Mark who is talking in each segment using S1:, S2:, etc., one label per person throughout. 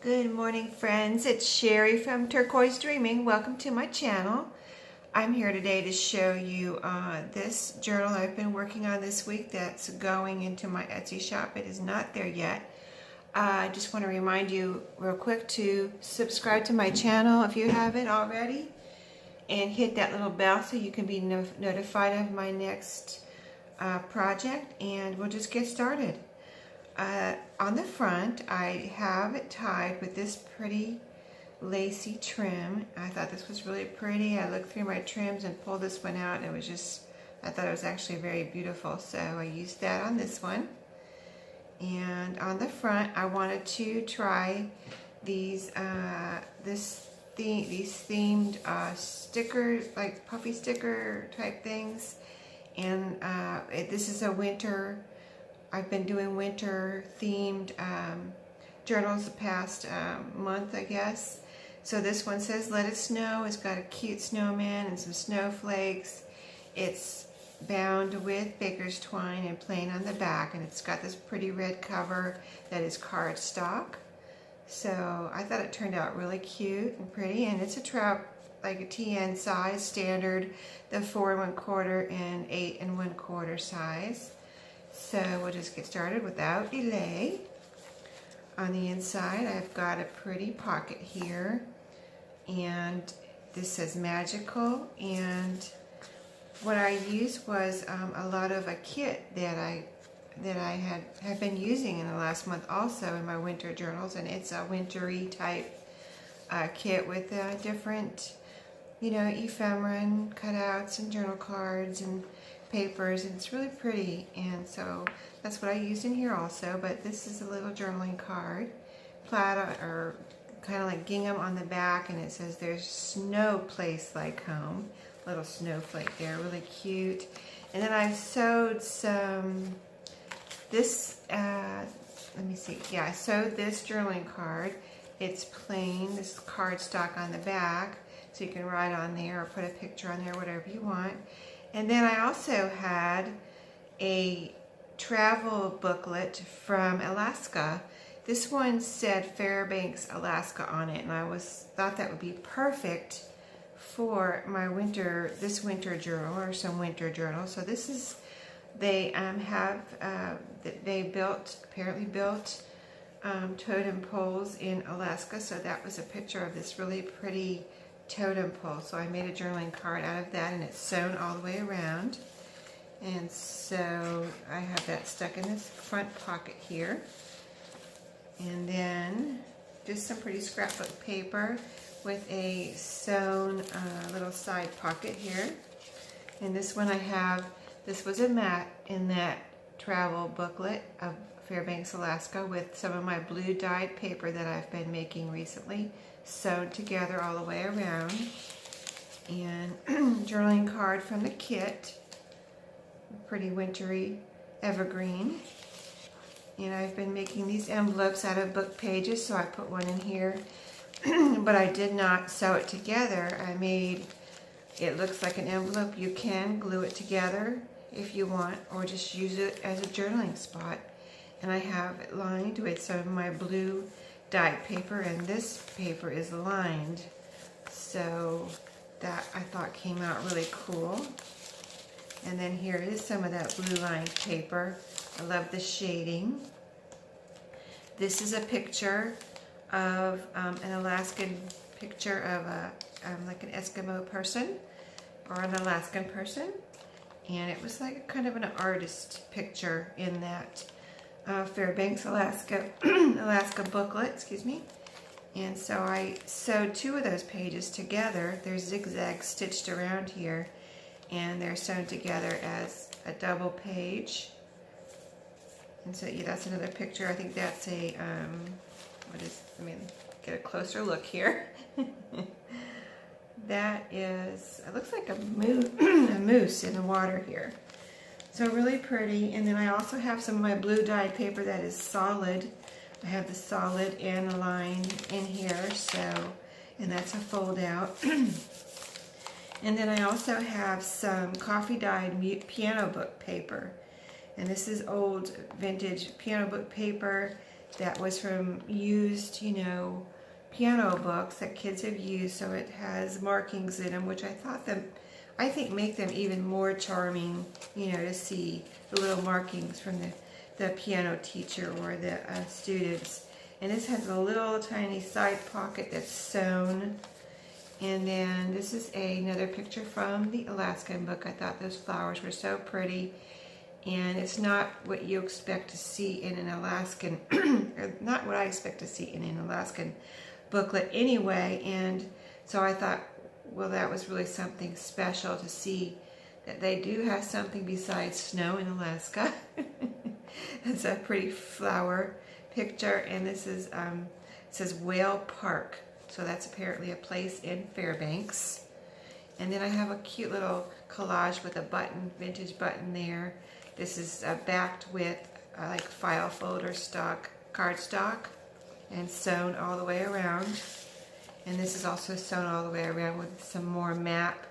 S1: Good morning, friends. It's Sherry from Turquoise Dreaming. Welcome to my channel. I'm here today to show you this journal I've been working on this week that's going into my Etsy shop. It is not there yet. I just want to remind you real quick to subscribe to my channel if you haven't already, and hit that little bell so you can be notified of my next project, and we'll just get started. On the front, I have it tied with this pretty lacy trim. I thought this was really pretty. I looked through my trims and pulled this one out, and it was just, I thought it was actually very beautiful, so I used that on this one. And on the front, I wanted to try these these themed stickers, like puffy sticker type things. And this is a winter. I've been doing winter themed journals the past month, I guess. So this one says "Let It Snow." It's got a cute snowman and some snowflakes. It's bound with baker's twine and plain on the back, and it's got this pretty red cover that is cardstock. So I thought it turned out really cute and pretty, and it's like a TN size standard, the 4 1/4 and 8 1/4 size. So we'll just get started without delay. On the inside, I've got a pretty pocket here, and this says magical. And what I used was a lot of a kit that I have been using in the last month also in my winter journals, and it's a wintry type kit with different, ephemera and cutouts and journal cards and papers, and it's really pretty. And so that's what I used in here also. But this is a little journaling card, plaid or kind of like gingham on the back, and it says "There's no place like home." Little snowflake there, really cute. And then I sewed some this let me see, yeah, I sewed this journaling card. It's plain, this cardstock on the back, so you can write on there or put a picture on there, whatever you want. And then I also had a travel booklet from Alaska. This one said Fairbanks, Alaska on it, and I thought that would be perfect for my this winter journal, or some winter journal. So this is, they apparently built totem poles in Alaska. So that was a picture of this really pretty totem pole. So I made a journaling card out of that, and it's sewn all the way around. And so I have that stuck in this front pocket here. And then just some pretty scrapbook paper with a sewn little side pocket here. And this one this was a mat in that travel booklet of Fairbanks, Alaska, with some of my blue dyed paper that I've been making recently, sewn together all the way around. And journaling card from the kit, pretty wintry evergreen. And I've been making these envelopes out of book pages, so I put one in here. But I did not sew it together. I made, it looks like an envelope. You can glue it together if you want, or just use it as a journaling spot. And I have it lined with some of my blue dyed paper, and this paper is lined. So that I thought came out really cool. And then here is some of that blue lined paper. I love the shading. This is a picture of an Alaskan picture of like an Eskimo person or an Alaskan person, and it was like kind of an artist picture in that Fairbanks, Alaska Alaska booklet, excuse me. And so I sewed 2 of those pages together. They're zigzag stitched around here, and they're sewn together as a double page. And so yeah, that's another picture. I think that's a let me get a closer look here. That is, it looks like a moose in the water here. So really pretty. And then I also have some of my blue dyed paper that is solid. I have the solid and the line in here, so, and that's a fold out. And then I also have some coffee dyed piano book paper. And this is old vintage piano book paper. that was from used, you know, piano books that kids have used, so it has markings in them, which I think make them even more charming, you know, to see the little markings from the piano teacher or the students. And this has a little tiny side pocket that's sewn. And then this is another picture from the Alaskan book. I thought those flowers were so pretty. And it's not what you expect to see in an Alaskan, or not what I expect to see in an Alaskan booklet anyway. And so I thought, well, that was really something special to see that they do have something besides snow in Alaska. It's a pretty flower picture, and this is it says Whale Park, so that's apparently a place in Fairbanks. And then I have a cute little collage with a button, vintage button there. This is backed with like file folder stock, cardstock, and sewn all the way around. And this is also sewn all the way around with some more map.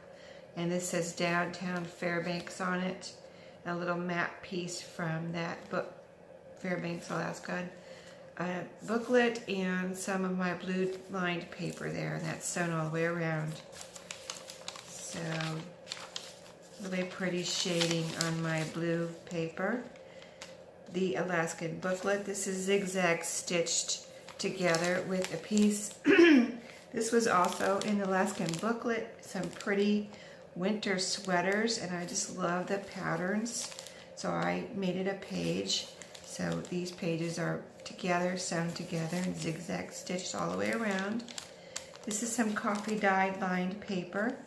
S1: And this says Downtown Fairbanks on it. A little map piece from that book, Fairbanks, Alaskan booklet, and some of my blue lined paper there. And that's sewn all the way around. So, really pretty shading on my blue paper. The Alaskan booklet. This is zigzag stitched together with a piece. This was also in the Alaskan booklet, some pretty winter sweaters, and I just love the patterns, so I made it a page. So these pages are together, sewn together, and zigzag stitched all the way around. This is some coffee dyed lined paper.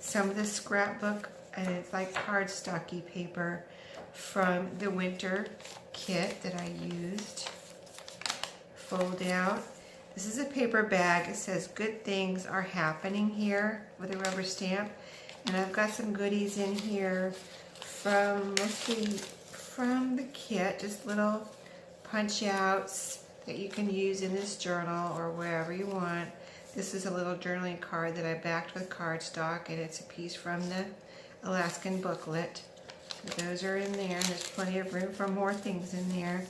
S1: Some of the scrapbook, and it's like cardstocky paper from the winter kit that I used. Fold out. This is a paper bag. It says good things are happening here with a rubber stamp. And I've got some goodies in here from, mostly from the kit, just little punch outs that you can use in this journal or wherever you want. This is a little journaling card that I backed with cardstock, and it's a piece from the Alaskan booklet. So those are in there, and there's plenty of room for more things in there.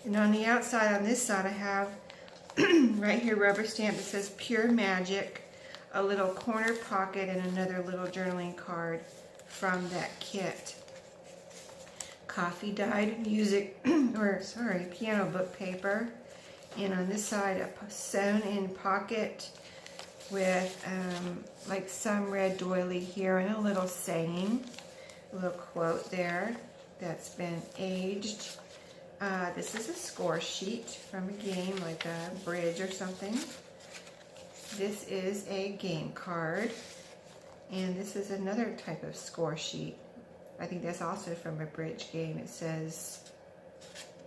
S1: And on the outside, on this side, I have right here, rubber stamp that says Pure Magic, a little corner pocket, and another little journaling card from that kit. Coffee dyed music, piano book paper. And on this side, a sewn in pocket with like some red doily here and a little saying, a little quote there that's been aged. This is a score sheet from a game, like a bridge or something. This is a game card. And this is another type of score sheet. I think that's also from a bridge game. It says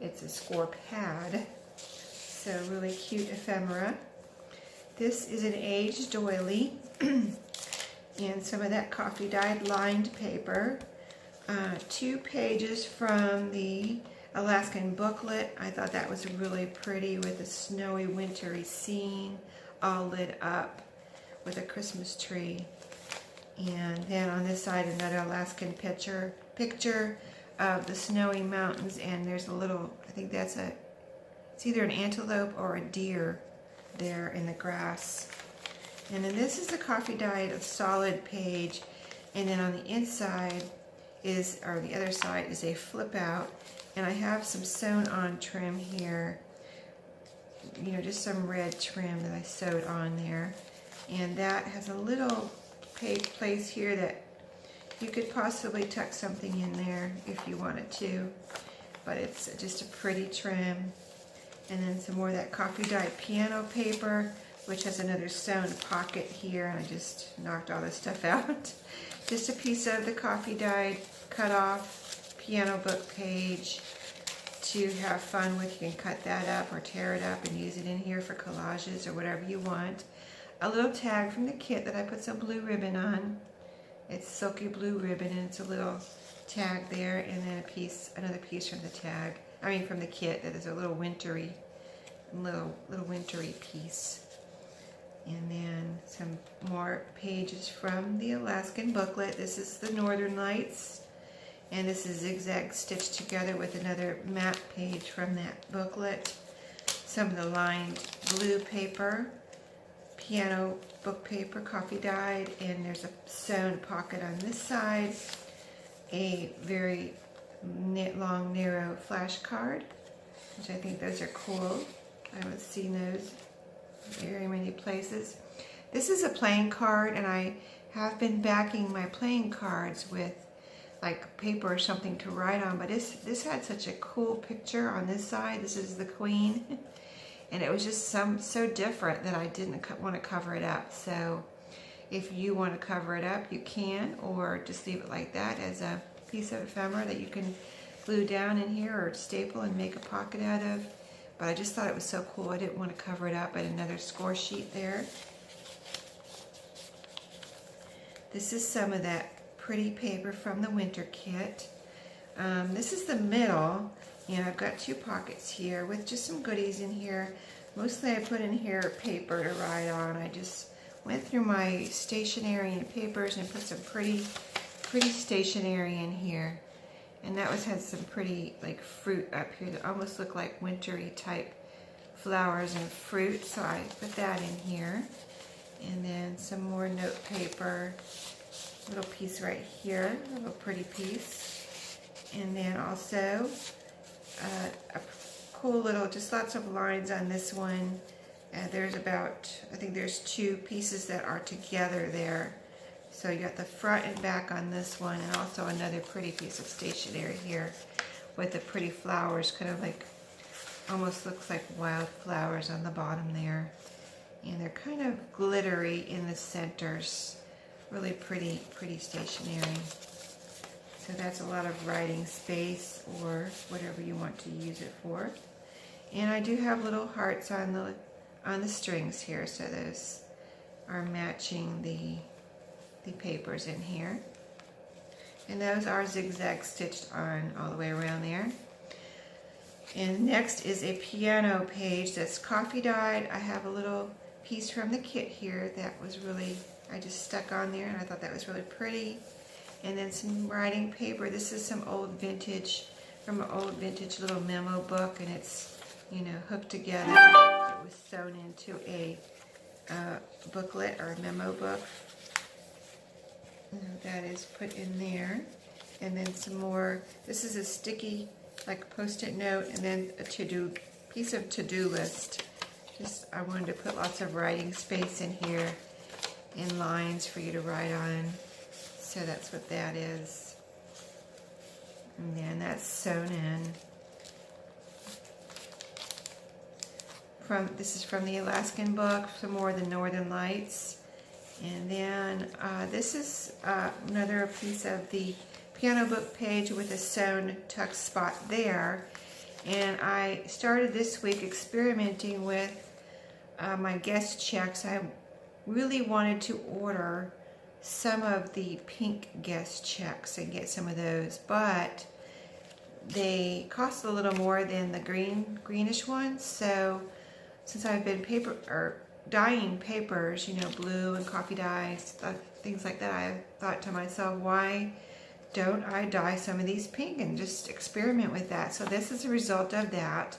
S1: it's a score pad. So really cute ephemera. This is an aged doily. And some of that coffee dyed lined paper. 2 pages from the Alaskan booklet. I thought that was really pretty with a snowy wintry scene all lit up with a Christmas tree. And then on this side, another Alaskan picture of the snowy mountains, and there's a little, I think that's it's either an antelope or a deer there in the grass. And then this is the coffee dyed solid page, and then on the inside the other side is a flip out. And I have some sewn on trim here, you know, just some red trim that I sewed on there. And that has a little place here that you could possibly tuck something in there if you wanted to. But it's just a pretty trim. And then some more of that coffee dyed piano paper, which has another sewn pocket here. And I just knocked all this stuff out. Just a piece of the coffee dyed cut off piano book page to have fun with. You can cut that up or tear it up and use it in here for collages or whatever you want. A little tag from the kit that I put some blue ribbon on. It's silky blue ribbon, and it's a little tag there, and then another piece from the tag. From the kit that is a little wintry piece. And then some more pages from the Alaskan booklet. This is the Northern Lights. And this is zigzag stitched together with another map page from that booklet. Some of the lined blue paper, piano book paper, coffee dyed, and there's a sewn pocket on this side. A very long, narrow flashcard, which I think those are cool. I haven't seen those very many places. This is a playing card, and I have been backing my playing cards with like paper or something to write on, but this had such a cool picture on this side. This is the Queen, and it was just so different that I didn't want to cover it up. So if you want to cover it up, you can, or just leave it like that as a piece of ephemera that you can glue down in here or staple and make a pocket out of. But I just thought it was so cool, I didn't want to cover it up. I had another score sheet there. This is some of that pretty paper from the winter kit. This is the middle, and I've got 2 pockets here with just some goodies in here. Mostly I put in here paper to write on. I just went through my stationery and papers and put some pretty stationery in here. And that had some pretty like fruit up here that almost look like wintry type flowers and fruit. So I put that in here. And then some more note paper. Little piece right here, a little pretty piece. And then also a cool little, just lots of lines on this one. There's about, I think there's 2 pieces that are together there. So you got the front and back on this one, and also another pretty piece of stationery here with the pretty flowers, kind of like, almost looks like wildflowers on the bottom there. And they're kind of glittery in the centers. Really pretty
S2: stationery. So that's a lot of writing space or whatever you want to use it for. And I do have little hearts on the strings here, so those are matching the papers in here. And those are zigzag stitched on all the way around there. And next is a piano page that's coffee dyed. I have a little piece from the kit here that was really, I just stuck on there and I thought that was really pretty. And then some writing paper. This is some old vintage, from an old vintage little memo book, and it's, you know, hooked together. It was sewn into a booklet or a memo book. And that is put in there. And then some more, this is a sticky, like post-it note, and then a piece of to-do list. Just, I wanted to put lots of writing space in here and lines for you to write on. So that's what that is. And then that's sewn in. This is from the Alaskan book, some more of the Northern Lights. And then this is another piece of the piano book page with a sewn tuck spot there. And I started this week experimenting with my guest checks. I really wanted to order some of the pink guest checks and get some of those, but they cost a little more than the greenish ones. So since I've been dyeing papers, you know, blue and coffee dyes, things like that, I thought to myself, why don't I dye some of these pink and just experiment with that? So this is a result of that,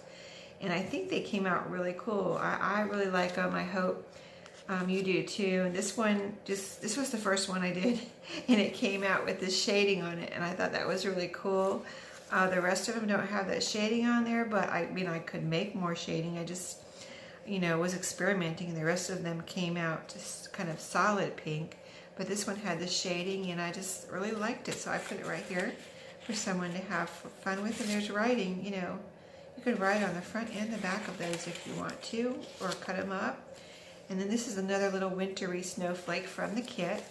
S2: and I think they came out really cool. I really like them. I hope you do too. And this one, this was the first one I did, and it came out with this shading on it, and I thought that was really cool. The rest of them don't have that shading on there, but I mean, I could make more shading. I just, you know, was experimenting, and the rest of them came out just kind of solid pink. But this one had the shading, and I just really liked it, so I put it right here for someone to have fun with. And there's writing, you know, you could write on the front and the back of those if you want to, or cut them up. And then this is another little wintry snowflake from the kit.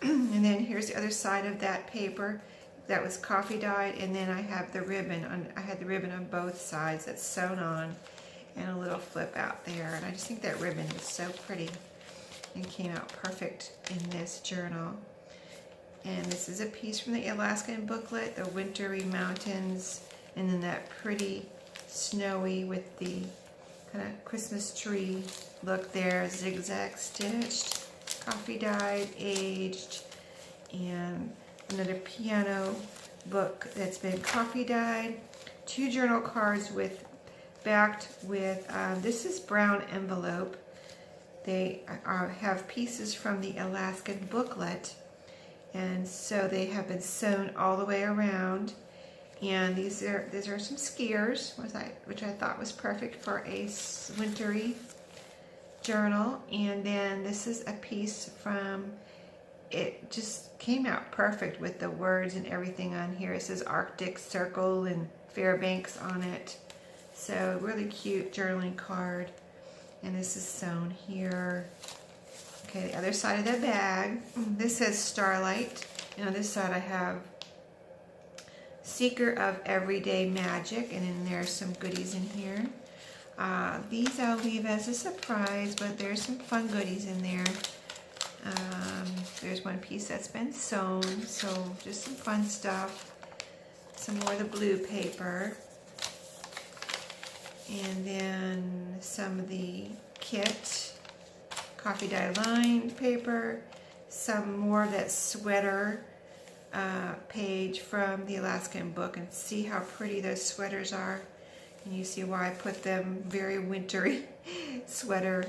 S2: And then here's the other side of that paper that was coffee dyed, and then I have the ribbon on. I had the ribbon on both sides that's sewn on, and a little flip out there. And I just think that ribbon is so pretty and came out perfect in this journal. And this is a piece from the Alaskan booklet, the wintry mountains, and then that pretty snowy with the kind of Christmas tree look there, zigzag stitched, coffee dyed, aged, and another piano
S1: book that's been coffee dyed. 2 journal cards backed with, this is brown envelope. They have pieces from the Alaskan booklet, and so they have been sewn all the way around. And these are some skiers, which I thought was perfect for a wintry journal. And then this is a piece from, it just came out perfect with the words and everything on here. It says Arctic Circle and Fairbanks on it. So really cute journaling card. And this is sewn here. Okay, the other side of the bag. This says Starlight. And on this side I have Seeker of Everyday Magic. And then there's some goodies in here. These I'll leave as a surprise, but there's some fun goodies in there. There's one piece that's been sewn, so just some fun stuff. Some more of the blue paper. And then some of the kit, coffee dye lined paper. Some more of that sweater page from the Alaskan book. And see how pretty those sweaters are. And you see why I put them very wintry sweater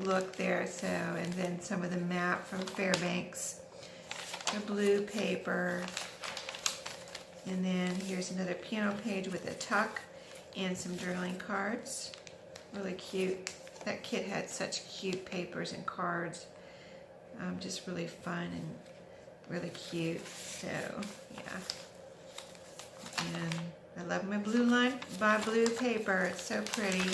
S1: look there. So, and then some of the map from Fairbanks, the blue paper, and then here's another piano page with a tuck and some journaling cards. Really cute. That kit had such cute papers and cards. Just really fun and really cute. So, yeah. And I love my blue line by blue paper. It's so pretty.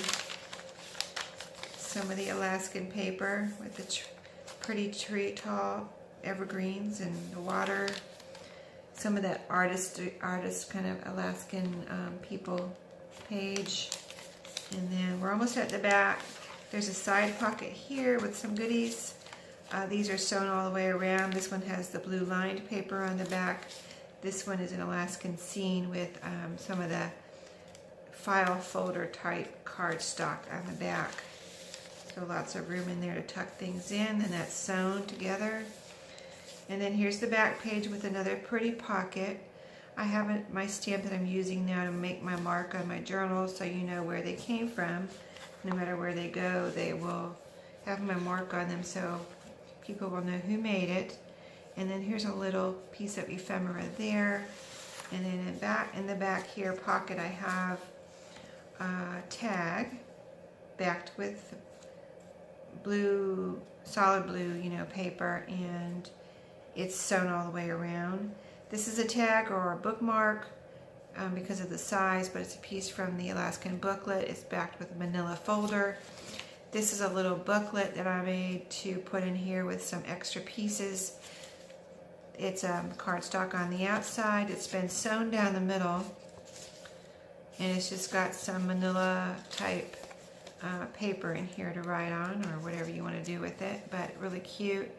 S1: Some of the Alaskan paper with the pretty tall evergreens and the water. Some of that artist kind of Alaskan people page. And then we're almost at the back. There's a side pocket here with some goodies. These are sewn all the way around. This one has the blue lined paper on the back. This one is an Alaskan scene with some of the file folder type cardstock on the back. So lots of room in there to tuck things in, and that's sewn together. And then here's the back page with another pretty pocket. I have my stamp that I'm using now to make my mark on my journals, so you know where they came from. No matter where they go, they will have my mark on them, so people will know who made it. And then here's a little piece of ephemera there. And then in the back here pocket, I have a tag backed with blue, solid blue, paper, and it's sewn all the way around. This is a tag or a bookmark because of the size, but it's a piece from the Alaskan booklet. It's backed with a manila folder. This is a little booklet that I made to put in here with some extra pieces. It's cardstock on the outside. It's been sewn down the middle, and it's just got some manila type paper in here to write on, or whatever you want to do with it, but really cute.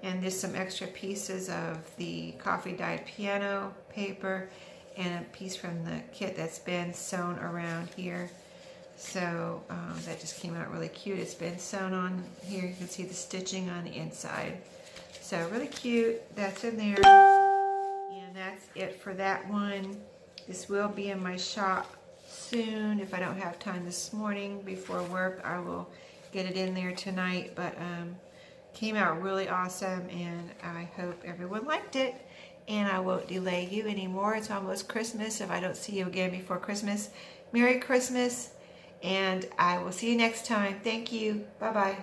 S1: And there's some extra pieces of the coffee dyed piano paper and a piece from the kit that's been sewn around here. So that just came out really cute. It's been sewn on here. You can see the stitching on the inside. So really cute. That's in there. And that's it for that one. This will be in my shop soon. If I don't have time this morning before work, I will get it in there tonight. But came out really awesome, and I hope everyone liked it. And I won't delay you anymore. It's almost Christmas. If I don't see you again before Christmas, Merry Christmas, and I will see you next time. Thank you. Bye-bye.